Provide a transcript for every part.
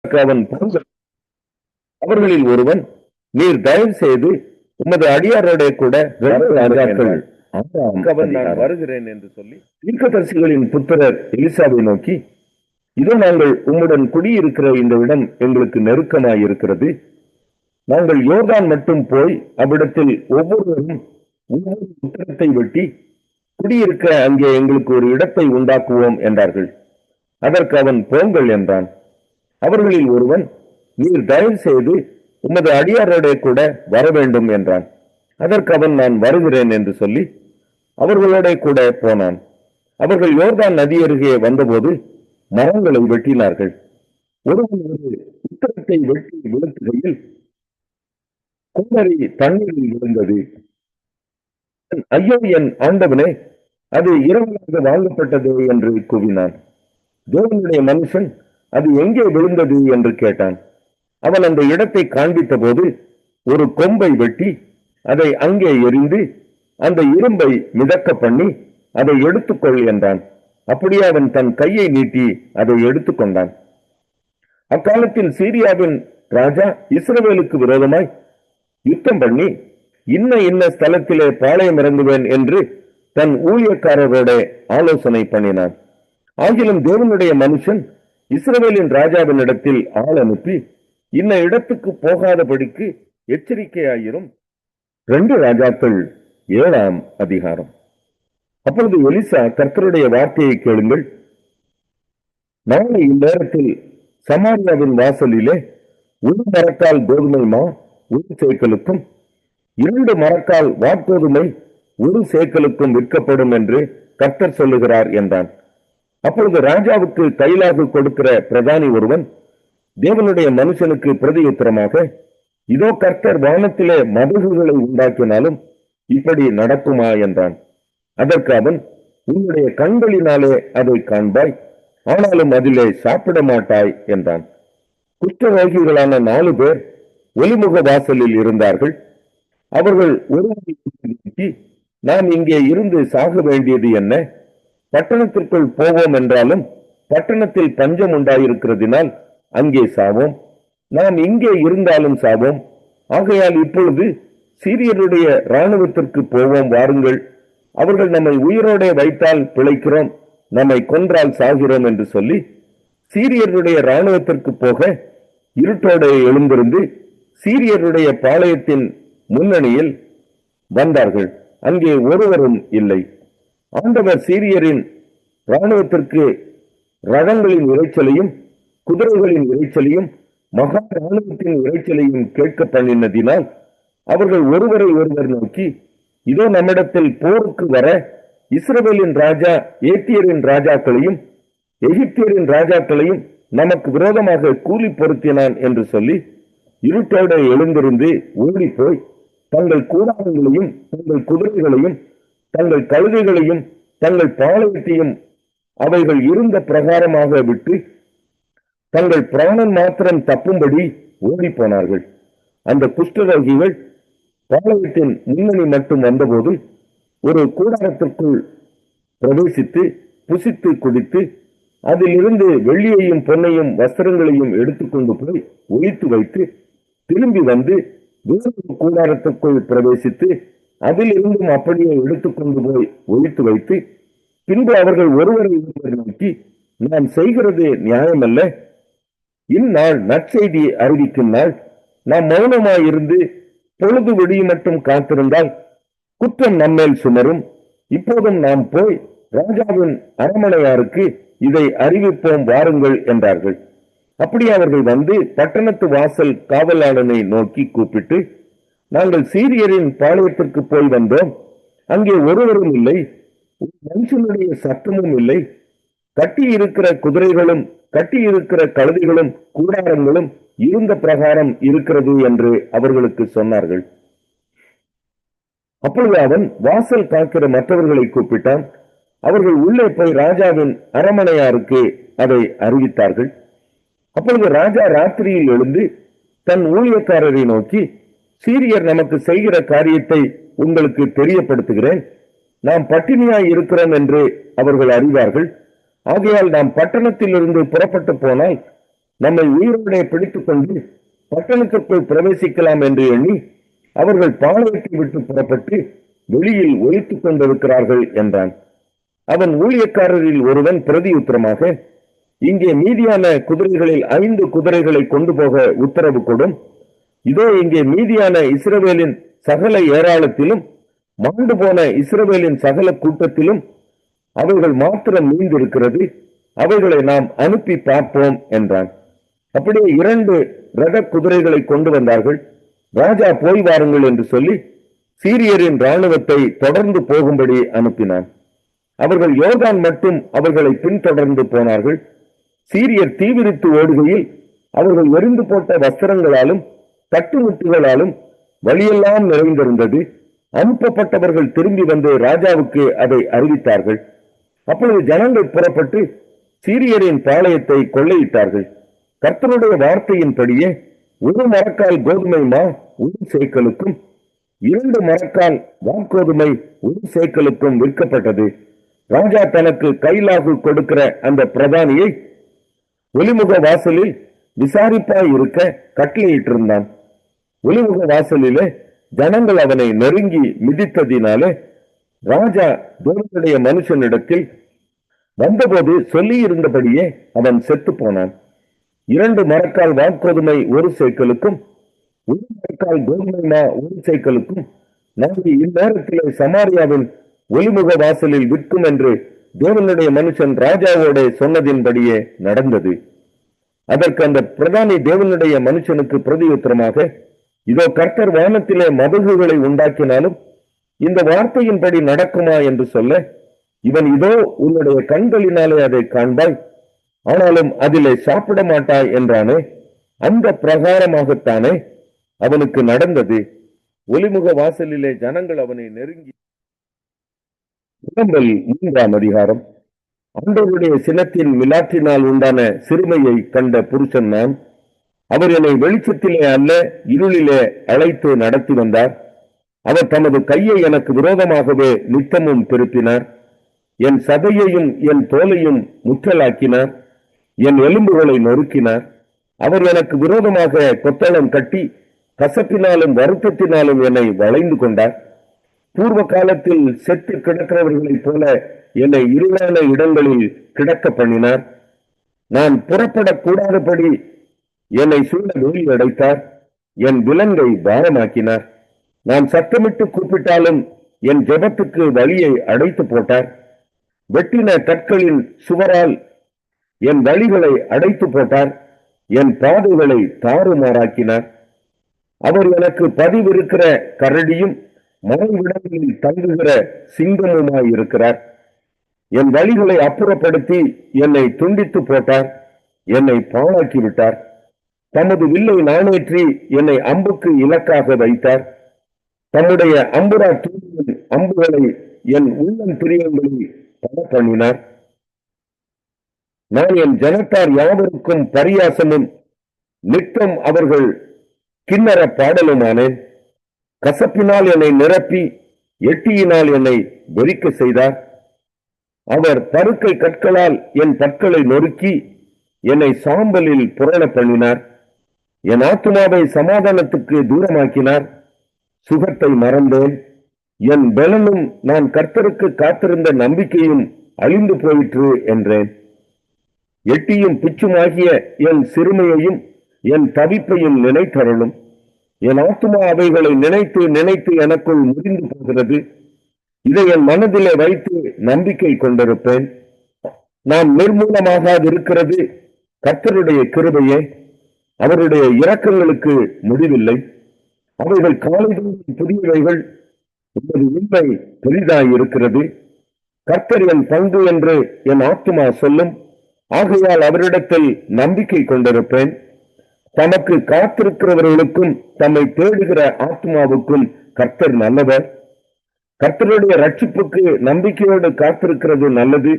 அவன் அவர்களில் ஒருவன், நீர் தயவு செய்து உமது அடியாரோட கூட ராஜாக்கள் நான் வருகிறேன் என்று சொல்லி தீர்க்கதரிசிகளின் புத்திரர் எலிசாவை நோக்கி, இதோ நாங்கள் உம்முடன் குடியிருக்கிற இந்த இடம் எங்களுக்கு நெருக்கமாய் இருக்கிறது. நாங்கள் யோர்தான் மட்டும் போய் அவ்விடத்தில் ஒவ்வொருவரும் ஒவ்வொரு உத்தரத்தை வெட்டி குடியிருக்க அங்கே எங்களுக்கு ஒரு இடத்தை உண்டாக்குவோம் என்றார்கள். அதற்கு அவன், போங்கள் என்றான். அவர்களில் ஒருவன், நீர் தயவு செய்து உமது அடியாரோட கூட வர வேண்டும் என்றான். அதற்கு அவன், நான் வருகிறேன் என்று சொல்லி அவர்களோட கூட போனான். அவர்கள் யோர்தான் நதி அருகே வந்தபோது மரங்களை வெட்டினார்கள். ஒருவன் ஒரு உத்தரத்தை வெட்டி விழுத்துகையில் குமரி தண்ணீரில் விழுந்தது. ஐயோ, என் ஆண்டவனே, அது இரவலாக வாங்கப்பட்டது என்று கூவினான். தேவனுடைய மனுஷன், அது எங்கே விழுந்தது என்று கேட்டான். அவன் அந்த இடத்தை காண்பித்த போது ஒரு கொம்பை வெட்டி அதை அங்கே எரிந்து அந்த இரும்பை மிதக்க பண்ணி அதை எடுத்துக்கொள் என்றான். அப்படியே அவன் தன் கையை நீட்டி அதை எடுத்துக்கொண்டான். அக்காலத்தில் சீரியாவின் ராஜா இஸ்ரவேலுக்கு விரோதமாய் யுத்தம் பண்ணி இன்ன ஸ்தலத்திலே பாளையம் இறங்குவேன் என்று தன் ஊழியக்காரரோட ஆலோசனை பண்ணினான். ஆகிலும் தேவனுடைய மனுஷன் இஸ்ரவேலின் ராஜாவின் இடத்தில் ஆள் அனுப்பி, இன்ன இடத்துக்கு போகாதபடிக்கு எச்சரிக்கையாயிரும். 2 ராஜாக்கள் 7ஆம் அதிகாரம். அப்பொழுது எலிசா, கர்த்தருடைய வார்த்தையை கேளுங்கள். நாளை இந்நேரத்தில் சமாரியாவின் வாசலிலே 1 மரக்கால் கோதுமை மா 1 சேக்கலுக்கும் 2 மரக்கால் வாட்கோதுமை 1 சேக்கலுக்கும் விற்கப்படும் என்று கர்த்தர் சொல்லுகிறார் என்றான். அப்பொழுது ராஜாவுக்கு கைலாகு கொடுக்கிற பிரதானி ஒருவன் தேவனுடைய மனுஷனுக்கு பிரதியுத்தரமாக, இதோ கர்த்தர் வானத்திலே மதகுகளை உண்டாக்கினாலும் இப்படி நடக்குமா என்றான். அதற்கு அவன், உன்னுடைய கண்களினாலே அதை காண்பாய், ஆனாலும் அதிலே சாப்பிட மாட்டாய் என்றான். குஷ்டரோகிகளான 4 பேர் ஒலிமுக வாசலில் இருந்தார்கள். அவர்கள் ஒருவரை நோக்கி, நாம் இங்கே இருந்து சாக வேண்டியது என்ன? பட்டணத்திற்குள் போவோம் என்றாலும் பட்டணத்தில் பஞ்சம் உண்டாயிருக்கிறதினால் அங்கே சாவோம். நாம் இங்கே இருந்தாலும் சாவோம். ஆகையால் இப்பொழுது சீரியருடைய இராணுவத்திற்கு போவோம், வாருங்கள். அவர்கள் நம்மை உயிரோட வைத்தால் பிழைக்கிறோம், நம்மை கொன்றால் சாகிறோம் என்று சொல்லி சீரியருடைய இராணுவத்திற்கு போக இருட்டோட எழுந்திருந்து சீரியருடைய பாளையத்தின் முன்னணியில் வந்தார்கள். அங்கே ஒருவரும் இல்லை. ஆண்டவர் சீரியரின் இராணுவத்திற்கு ரதங்களின் இறைச்சலையும் குதிரைகளின் இறைச்சலையும் மகா இராணுவத்தின் இறைச்சலையும் கேட்க பண்ணினதினால் அவர்கள் ஒருவரை ஒருவர் நோக்கி, இதோ நம்மிடத்தில் போருக்கு வர இஸ்ரவேலின் ராஜா ஏத்தியரின் ராஜாக்களையும் எகிப்தியரின் ராஜாக்களையும் நமக்கு விரோதமாக கூலி பொருத்தினான் என்று சொல்லி இருட்டோட எழுந்திருந்து ஓடி போய் தங்கள் கூடாரங்களையும் தங்கள் குதிரைகளையும் தங்கள் கழுதைகளையும் தங்கள் பாளையத்தையும் அவைகள் இருந்த பிரகாரமாக விட்டு தங்கள் பிராணன் மாத்திரம் தப்பும்படி ஓடி போனார்கள். அந்த குஷ்டரோகிகள் பாளையத்தின் முன்னணி மட்டும் வந்தபோது ஒரு கூடாரத்திற்குள் பிரவேசித்து புசித்து குடித்து அதிலிருந்து வெள்ளியையும் பொன்னையும் வஸ்திரங்களையும் எடுத்துக்கொண்டு போய் ஒழித்து வைத்து திரும்பி வந்து வேறொரு கூடாரத்திற்குள் பிரவேசித்து அதிலிருந்தும் அப்படியே எடுத்துக்கொண்டு போய் ஒழித்து வைத்து பின்பு அவர்கள் ஒருவரை ஒருவர் நோக்கி, நான் செய்கிறது நியாயமல்ல. இந்நாள் நற்செய்தி அறிவிக்கும் நாள். நாம் மௌனமாயிருந்து பொழுது விடிய மட்டும் காத்திருந்தால் குற்றம் நம்மேல் சுமரும். இப்போதும் நாம் போய் ராஜாவின் அரமனையாருக்கு இதை அறிவிப்போம், வாருங்கள் என்றார்கள். அப்படி அவர்கள் வந்து பட்டணத்து வாசல் காவலாளனை நோக்கி கூப்பிட்டு, நாங்கள் சீரியரின் பாளையத்திற்கு போய் வந்தோம். அங்கே ஒருவரும் இல்லை, மனுஷனுடைய சத்தமும் இல்லை. கட்டி இருக்கிற குதிரைகளும் கட்டி இருக்கிற கழுதைகளும் கூடாரங்களும் இருந்த பிரகாரம் இருக்கிறது என்று அவர்களுக்கு சொன்னார்கள். அப்பொழுது அவன் வாசல் காக்கிற மற்றவர்களை கூப்பிட்டான். அவர்கள் உள்ளே போய் ராஜாவின் அரமனையாருக்கு அதை அறிவித்தார்கள். அப்பொழுது ராஜா ராத்திரியில் எழுந்து தன் ஊழியக்காரரை நோக்கி, சீரியர் நமக்கு செய்கிற காரியத்தை உங்களுக்கு தெரியப்படுத்துகிறேன். நாம் பட்டினியாய் இருக்கிறோம் என்று அவர்கள் அறிவார்கள். ஆகையால் நாம் பட்டணத்தில் இருந்து புறப்பட்டு போனால் நம்மை உயிரோടെ பிடித்துக் கொண்டு பட்டணத்திற்குள் பிரவேசிக்கலாம் என்று எண்ணி அவர்கள் பாளையத்தை விட்டு புறப்பட்டு வெளியில் ஒலித்துக் கொண்டிருக்கிறார்கள் என்றான். அவன் ஊழியக்காரரில் ஒருவன் பிரதியுத்தரமாக, இங்கே மீதியான குதிரைகளில் 5 குதிரைகளை கொண்டு போக உத்தரவு கொடும். இதோ இங்கே மீதியான இஸ்ரவேலின் சகல ஏராளத்திலும் மாண்டு போன இஸ்ரவேலின் சகல கூட்டத்திலும் அவைகள் மாத்திரம் மீந்திருக்கிறது. அவைகளை நாம் அனுப்பி பார்ப்போம் என்றான். அப்படியே 2 ரத குதிரைகளை கொண்டு வந்தார்கள். ராஜா போய் வாருங்கள் என்று சொல்லி சீரியரின் இராணுவத்தை தொடர்ந்து போகும்படி அனுப்பினான். அவர்கள் யோர்தான் மட்டும் அவர்களை பின்தொடர்ந்து போனார்கள். சீரியர் தீவிரித்து ஓடுகையில் அவர்கள் எரிந்து போட்ட வஸ்திரங்களாலும் தட்டுமுட்டுகளாலும் வழியெல்லாம் நிறைந்திருந்தது. அனுப்பப்பட்டவர்கள் திரும்பி வந்து ராஜாவுக்கு அதை அறிவித்தார்கள். அப்பொழுது ஜனங்கள் புறப்பட்டு சீரியரின் பாளையத்தை கொள்ளையிட்டார்கள். கர்த்தருடைய வார்த்தையின்படியே 1 மரக்கால் கோதுமை மா 1 சேக்கலுக்கும் 2 மரக்கால் வாற்கோதுமை 1 சேக்கலுக்கும் விற்கப்பட்டது. ராஜா தனக்கு கைலாகு கொடுக்கிற அந்த பிரதானியை ஒலிமுக வாசலில் விசாரிப்பாய் இருக்க கட்டளையிட்டிருந்தான். ஒலிமுக வாசலிலே ஜனங்கள் அவனை நெருங்கி மிதித்ததினாலே ராஜா தேவனுடைய மனுஷனிடத்தில் வந்தபோது சொல்லி இருந்தபடியே அவன் செத்து போனான். 2 மரக்கால் வாற்கோதுமை 1 சேக்கலுக்கும் 1 மரக்கால் கோதுமை மா 1 சேக்கலுக்கும் நாங்கள் இந்நேரத்திலே சமாரியாவின் ஒலிமுக வாசலில் விற்கும் என்று தேவனுடைய மனுஷன் ராஜாவோட சொன்னதின்படியே நடந்தது. அதற்கு அந்த பிரதானி தேவனுடைய மனுஷனுக்கு பிரதியுத்தரமாக, இதோ கர்த்தர் வானத்திலே மதகுகளை உண்டாக்கினாலும் இந்த வார்த்தையின்படி நடக்குமா என்று சொல்ல, இவன் இதோ உன்னுடைய கண்களினாலே அதை காண்பாய், ஆனாலும் அதிலே சாப்பிட மாட்டாய் என்றானே. அந்த பிரகாரமாகத்தானே அவனுக்கு நடந்தது. ஒலிமுக வாசலிலே ஜனங்கள் அவனை நெருங்கி. 3ஆம் அதிகாரம். ஆண்டவருடைய சினத்தின் மிலாற்றினால் உண்டான சிறுமையை கண்ட புருஷன் நான். அவர் என்னை வெளிச்சத்திலே அல்ல இருளிலே அழைத்து நடத்தி வந்தார். அவர் தமது கையை எனக்கு விரோதமாகவே நித்தமும் திருப்பினார். என் சதையையும் என் தோலையும் முற்றலாக்கினார். என் எலும்புகளை நொறுக்கினார். அவர் எனக்கு விரோதமாக கொத்தளம் கட்டி கசப்பினாலும் வருத்தத்தினாலும் என்னை வளைந்து கொண்டார். பூர்வ காலத்தில் செத்து கிடக்கிறவர்களைப் போல என்னை இருளான இடங்களில் கிடக்க பண்ணினார். நான் புறப்படக்கூடாதபடி என்னை சூழ வேலி அடைத்தார். என் விலங்கை பாரமாக்கினார். நான் சத்தமிட்டு கூப்பிட்டாலும் என் ஜெபத்துக்கு வழியை அடைத்து போட்டார். வெட்டின கற்களின் சுவரால் என் வழிகளை அடைத்து போட்டார். என் பாதைகளை தாறுமாறாக்கினார். அவர் எனக்கு பதிவிருக்கிற கரடியும் மறைவிடங்களில் தங்குகிற சிங்கமுமாயிருக்கிறார். என் வழிகளை அப்புறப்படுத்தி என்னை துண்டித்து போட்டார். என்னை பாழாக்கி விட்டார். தமது வில்லை நாணேற்றி என்னை அம்புக்கு இலக்காக வைத்தார். தம்முடைய அம்புரா தூணின் அம்புகளை என் உள்ளம் பிரியங்களில் பட பண்ணினார். நான் என் ஜனத்தார் யாவருக்கும் பரியாசமும் நித்தம் அவர்கள் கிண்ணற பாடலுமானேன். கசப்பினால் என்னை நிரப்பி எட்டியினால் என்னை வெறிக்க செய்தார். அவர் பருக்கை கற்களால் என் பற்களை நொறுக்கி என்னை சாம்பலில் புரண பண்ணினார். என் ஆத்துமாவை சமாதானத்துக்கு தூரமாக்கினார். சுகத்தை மறந்தேன். என் பலனும் நான் கர்த்தருக்கு காத்திருந்த நம்பிக்கையும் அழிந்து போயிற்று என்றேன். எட்டியும் பிச்சுமாகிய என் சிறுமையையும் என் தவிப்பையும் நினைத்தருளும். என் ஆத்துமா அவைகளை நினைத்து நினைத்து எனக்குள் முறிந்து போகிறது. இதை என் மனதிலே வைத்து நம்பிக்கை கொண்டிருப்பேன். நான் நிர்மூலமாகாதிருக்கிறது கர்த்தருடைய கிருபையே. அவருடைய இரக்கங்களுக்கு முடிவில்லை. அவைகள் காலைதோறும் புதியவைகள். உமது உண்மை பெரிதாயிருக்கிறது. கர்த்தர் என் பங்கு என்று என் ஆத்துமா சொல்லும். ஆகையால் அவரிடத்தில் நம்பிக்கை கொண்டிருப்பேன். தமக்கு காத்திருக்கிறவர்களுக்கும் தம்மை தேடுகிற ஆத்மாவுக்கும் கர்த்தர் நல்லவர். கர்த்தருடைய ரட்சிப்புக்கு நம்பிக்கையோடு காத்திருக்கிறது நல்லது.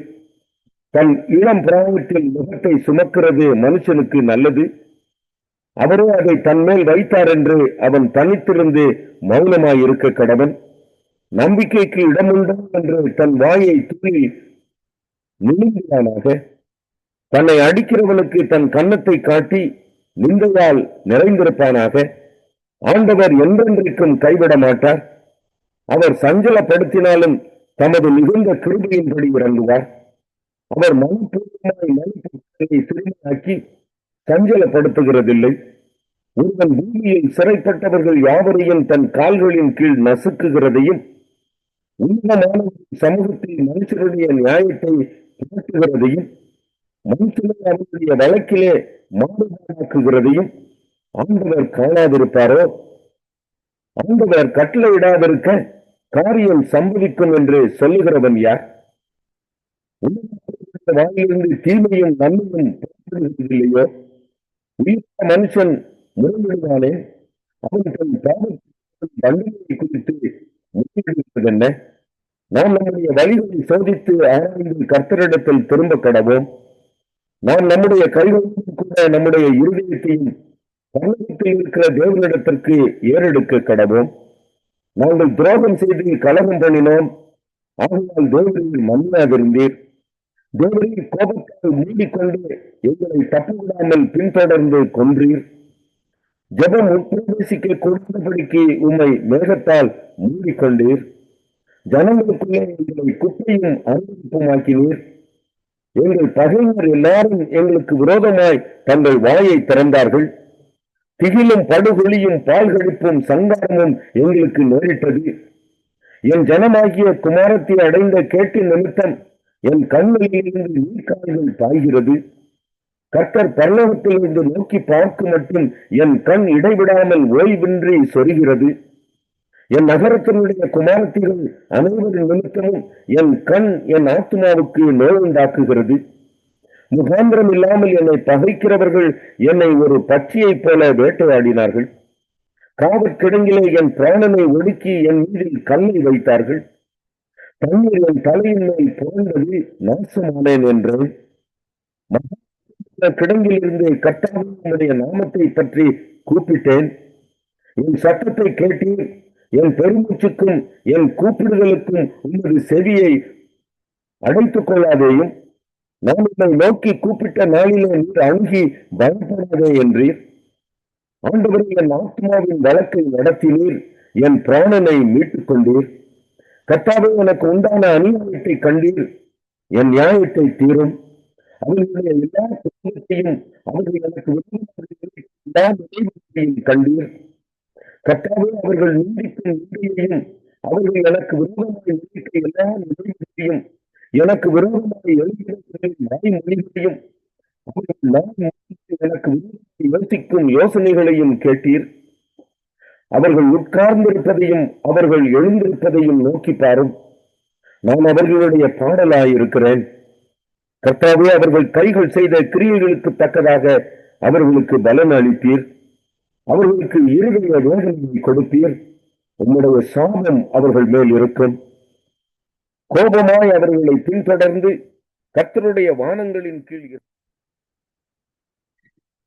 தன் இளம் பிராயத்தில் முகத்தை சுமக்கிறது மனுஷனுக்கு நல்லது. அவரே அதை தன்மேல் வைத்தார் என்று அவன் தனித்திருந்து மௌனமாயிருக்க கடவன். நம்பிக்கைக்கு இடமுண்டோ என்று தன் வாயை தூளி நிமிந்தானாக. தன்னை அடிக்கிறவனுக்கு தன் கன்னத்தை காட்டி நிந்தையால் நிறைந்திருப்பானாக. ஆண்டவர் என்றென்றைக்கும் கைவிட மாட்டார். அவர் சஞ்சலப்படுத்தினாலும் தமது மிகுந்த கிருபையின்படி இறங்குவார். அவர் மனப்பூர்வமாய் மனப்பூர்வத்தை சிறுமையாக்கி சஞ்சலப்படுத்துகிறதில்லை. ஒருவன் பூமியில் சிறைப்பட்டவர்கள் யாவரையும் தன் கால்களின் கீழ் நசுக்குகிறதையும் உன்னதமானவரின் சமூகத்தில் மனுஷருடைய நியாயத்தை புரட்டுகிறதையும் மனுஷனை அவருடைய வழக்கிலே மாறுபாடாக்குகிறதையும் ஆண்டவர் காணாதிருப்பாரோ? ஆண்டவர் கட்டளையிடாதிருக்க காரியம் சம்பவிக்கும் என்று சொல்லுகிறவன் யார்? வாயிலிருந்து தீமையும் நன்மையும் புறப்படுகிறதில்லையோ? உயிர்த்த மனுஷன் முறையிடுவானே, அவன் தன் பாவத்தின் தண்டனையை குறித்து முறையிடுவதென்ன? நாம் நம்முடைய வழிகளை சோதித்து ஆராய்ந்து கர்த்தரிடத்தில் திரும்ப கடவோம். நாம் நம்முடைய கைகளிலும் கூட நம்முடைய இருதயத்தையும் பரலோகத்தில் இருக்கிற தேவனிடத்திற்கு ஏறெடுக்க கடவோம். நாங்கள் துரோகம் செய்து கலகம் பண்ணினோம், ஆகையால் தேவரில் மன்னியாதிருந்தீர். தேவரில் கோபத்தால் மூடிக்கொண்டு எங்களை தப்பவிடாமல் பின்தொடர்ந்து கொன்றீர். ஜெபம் உட்பிரவேசிக்க கூடாதபடிக்கு உம்மை மேகத்தால் மூடிக்கொண்டீர். ஜனங்களுக்குள்ளே எங்களை குப்பையும் அருவருப்புமாக்கினீர். எங்கள் பகைவர் எல்லாரும் எங்களுக்கு விரோதமாய் தங்கள் வாயை திறந்தார்கள். திகிலும் படுகொலியும் பால்கடிப்பும் சங்காரமும் எங்களுக்கு நேரிட்டது. என் ஜனமாகிய குமாரத்தை அடைந்த கேட்டின் நிமித்தம் என் கண்களிலிருந்து நீர்க்கால்கள் பாய்கிறது. கர்த்தர் பரலோகத்திலிருந்து நோக்கி பார்க்கும் மட்டும் என் கண் இடைவிடாமல் ஓய்வின்றி சொரிகிறது. என் நகரத்தினுடைய குமாரத்திகள் அனைவரின் நிமித்தமும் என் கண் என் ஆத்மாவுக்கு நோயுண்டாக்குகிறது. முகாந்திரம் இல்லாமல் என்னை பகைக்கிறவர்கள் என்னை ஒரு பட்சியைப் போல வேட்டையாடினார்கள். காவற்கிடங்கிலே என் பிராணனை ஒடுக்கி என் மீதில் கல்லை வைத்தார்கள். தண்ணீர் என் தலையின் மேல் புரண்டது, நாசமானேன் என்றேன். கிடங்கிலிருந்து கர்த்தாவினுடைய நாமத்தை பற்றி கூப்பிட்டேன். என் சத்தத்தை கேட்டீர். என் பெருமூச்சுக்கும் என் கூப்பிடுதலுக்கும் உமது செவியை அடைத்துக் கொள்ளாதேயும். நான் உன்னை நோக்கி கூப்பிட்ட நாளிலே நீர் அணுகி பயப்படாதே என்றீர். ஆண்டவரே, என் ஆத்மாவின் வழக்கை நடத்தினீர். என் பிராணனை மீட்டுக் கொண்டீர். கர்த்தாவே, எனக்கு உண்டான அநியாயத்தை கண்டீர். என் நியாயத்தை தீரும். அவர்களுடைய எல்லா குடும்பத்தையும் அவர்கள் எனக்கு எல்லா நிலைமையையும் கண்டீர். கர்த்தாவே, அவர்கள் நீடிக்கும் நீதியையும் அவர்கள் எனக்கு விரோதமாக நீடிக்க எல்லா நிலைமையையும் எனக்கு விரோதமாக எழுதிய வாய்மொழிகளையும் அவர்கள் எனக்கு யோசிக்கும் யோசனைகளையும் கேட்டீர். அவர்கள் உட்கார்ந்திருப்பதையும் அவர்கள் எழுந்திருப்பதையும் நோக்கி பாரும். நான் அவர்களுடைய பாடலாயிருக்கிறேன். கர்த்தாவே, அவர்கள் கைகள் செய்த கிரியைகளுக்கு தக்கதாக அவர்களுக்கு பலன் அளித்தீர். அவர்களுக்கு இருதய வேதனையை கொடுத்தீர். உம்முடைய சாபம் அவர்கள் மேல் இருக்கும். கோபமாய் அவர்களை பின்தொடர்ந்து கர்த்தருடைய வானங்களின் கீழ்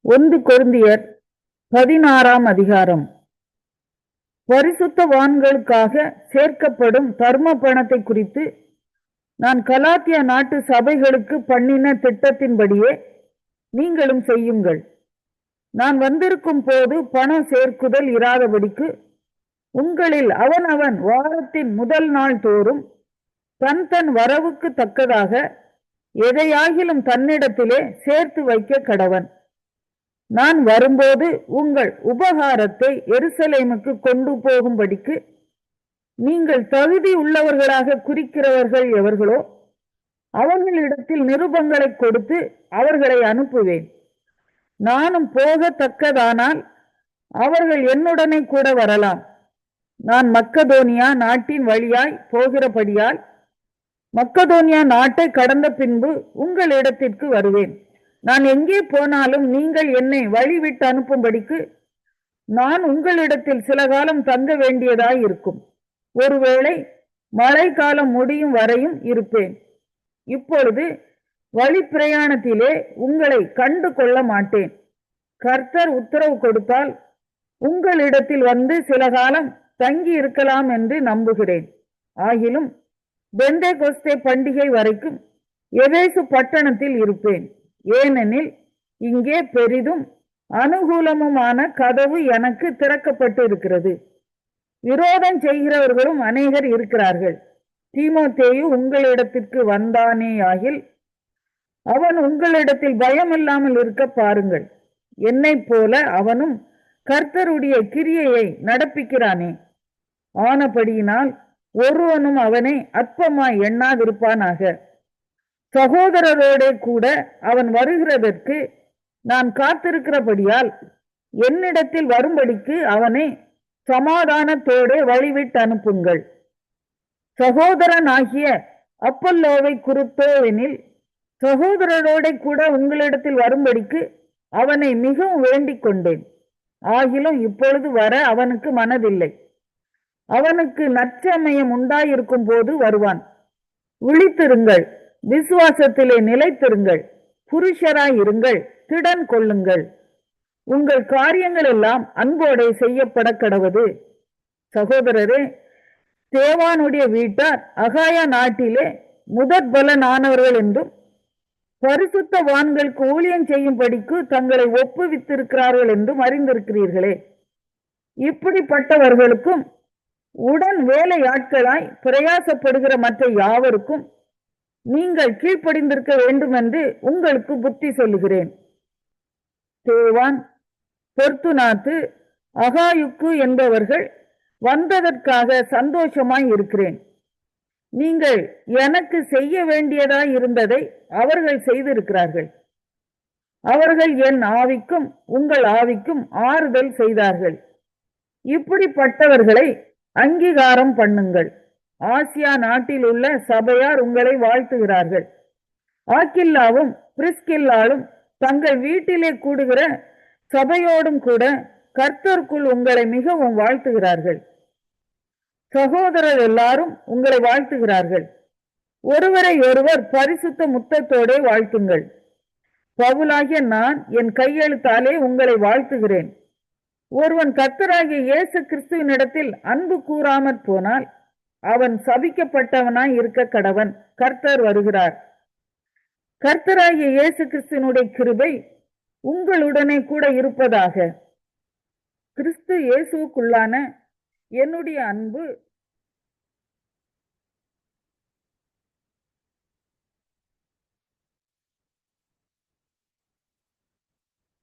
1 கொரிந்தியர் 16ஆம் அதிகாரம். பரிசுத்தவான்களுக்காக சேர்க்கப்படும் தர்ம பணத்தை குறித்து நான் கலாத்தியா நாட்டு சபைகளுக்கு பண்ணின திட்டத்தின்படியே நீங்களும் செய்யுங்கள். நான் வந்திருக்கும் போது பணம் சேர்க்குதல் இராதபடிக்கு உங்களில் அவனவன் வாரத்தின் முதல் நாள் தோறும் தன் தன் வரவுக்கு தக்கதாக எதையாகிலும் தன்னிடத்திலே சேர்த்து வைக்க கடவன். நான் வரும்போது உங்கள் உபகாரத்தை எருசலேமுக்கு கொண்டு போகும்படிக்கு நீங்கள் தகுதி உள்ளவர்களாக குறிக்கிறவர்கள் எவர்களோ அவர்களிடத்தில் நிருபங்களை கொடுத்து அவர்களை அனுப்புவேன். நானும் போகத்தக்கதானால் அவர்கள் என்னுடனே கூட வரலாம். நான் மக்கதோனியா நாட்டின் வழியாய் போகிறபடியால் மக்கதோனியா நாட்டை கடந்த பின்பு உங்களிடத்திற்கு வருவேன். நான் எங்கே போனாலும் நீங்கள் என்னை வழிவிட்டு அனுப்பும்படிக்கு நான் உங்களிடத்தில் சில காலம் தங்க வேண்டியதாய் இருக்கும். ஒருவேளை மழை காலம் முடியும் வரையும் இருப்பேன். இப்பொழுது வழி பிரயாணத்திலே உங்களை கண்டு கொள்ள மாட்டேன். கர்த்தர் உத்தரவு கொடுத்தால் உங்களிடத்தில் வந்து சில காலம் தங்கி இருக்கலாம் என்று நம்புகிறேன். ஆகிலும் பெந்தேகொஸ்தே பண்டிகை வரைக்கும் எபேசு பட்டணத்தில் இருப்பேன். ஏனெனில் இங்கே பெரிதும் அனுகூலமுமான கதவு எனக்கு திறக்கப்பட்டு இருக்கிறது. விரோதம் செய்கிறவர்களும் அநேகர் இருக்கிறார்கள். தீமோத்தேயு உங்களிடத்திற்கு வந்தானேயாகில் அவன் உங்களிடத்தில் பயமில்லாமல் இருக்க பாருங்கள். என்னைப் போல அவனும் கர்த்தருடைய கிரியையை நடப்பிக்கிறானே. ஆனபடியினால் ஒருவனும் அவனை அற்பமாய் எண்ணாதிருப்பானாக. சகோதரரோடே கூட அவன் வருகிறதற்கு நான் காத்திருக்கிறபடியால் என்னிடத்தில் வரும்படிக்கு அவனை சமாதானத்தோடு வழிவிட்டு அனுப்புங்கள். சகோதரனாகிய அப்பல்லோவை குறித்தோவெனில் சகோதரரோட கூட உங்களிடத்தில் வரும்படிக்கு அவனை மிகவும் வேண்டிக் கொண்டேன். ஆகிலும் இப்பொழுது வர அவனுக்கு மனதில்லை. அவனுக்கு நற்சமயம் உண்டாயிருக்கும் போது வருவான். விழித்திருங்கள், விசுவாசத்திலே நிலைத்திருங்கள், புருஷராய் இருங்கள், திடன் கொள்ளுங்கள். உங்கள் காரியங்கள் எல்லாம் அன்போடே செய்யப்பட கடவது. சகோதரரே, தேவானுடைய வீட்டார் அகாயா நாட்டிலே முதற் பலனானவர்கள் என்றும் பரிசுத்தவான்களுக்கு ஊழியம் செய்யும்படிக்கு தங்களை ஒப்புவித்திருக்கிறார்கள் என்றும் அறிந்திருக்கிறீர்களே. இப்படிப்பட்டவர்களுக்கும் உடன் வேலையாட்களாய் பிரயாசப்படுகிற மற்ற யாவருக்கும் நீங்கள் கீழ்ப்படிந்திருக்க வேண்டும் என்று உங்களுக்கு புத்தி சொல்லுகிறேன். தேவான், பொர்த்துனாத்து, அகாயுக்கு என்பவர்கள் வந்ததற்காக சந்தோஷமாய் இருக்கிறேன். நீங்கள் எனக்கு செய்ய வேண்டியதாய் இருந்ததை அவர்கள் செய்திருக்கிறார்கள். அவர்கள் என் ஆவிக்கும் உங்கள் ஆவிக்கும் ஆறுதல் செய்தார்கள். இப்படிப்பட்டவர்களை அங்கீகாரம் பண்ணுங்கள். ஆசியா நாட்டில் உள்ள சபையார் உங்களை வாழ்த்துகிறார்கள். ஆக்கில்லாவும் பிரிஸ்கில்லாலும் தங்கள் வீட்டிலே கூடுகிற சபையோடும் கூட கர்த்தருக்குள் உங்களை மிகவும் வாழ்த்துகிறார்கள். சகோதரர் எல்லாரும் உங்களை வாழ்த்துகிறார்கள். ஒருவரை ஒருவர் பரிசுத்த முத்தத்தோடே வாழ்த்துங்கள். பவுலாகிய நான் என் கையெழுத்தாலே உங்களை வாழ்த்துகிறேன். ஒருவன் கர்த்தராகிய இயேசு கிறிஸ்துவினிடத்தில் அன்பு கூறாமற் போனால் அவன் சபிக்கப்பட்டவனாய் இருக்க கடவன். கர்த்தர் வருகிறார். கர்த்தராகிய இயேசு கிறிஸ்துவினுடைய கிருபை உங்களுடனே கூட இருப்பதாக. கிறிஸ்து இயேசுவுக்குள்ளான என்னுடைய அன்பு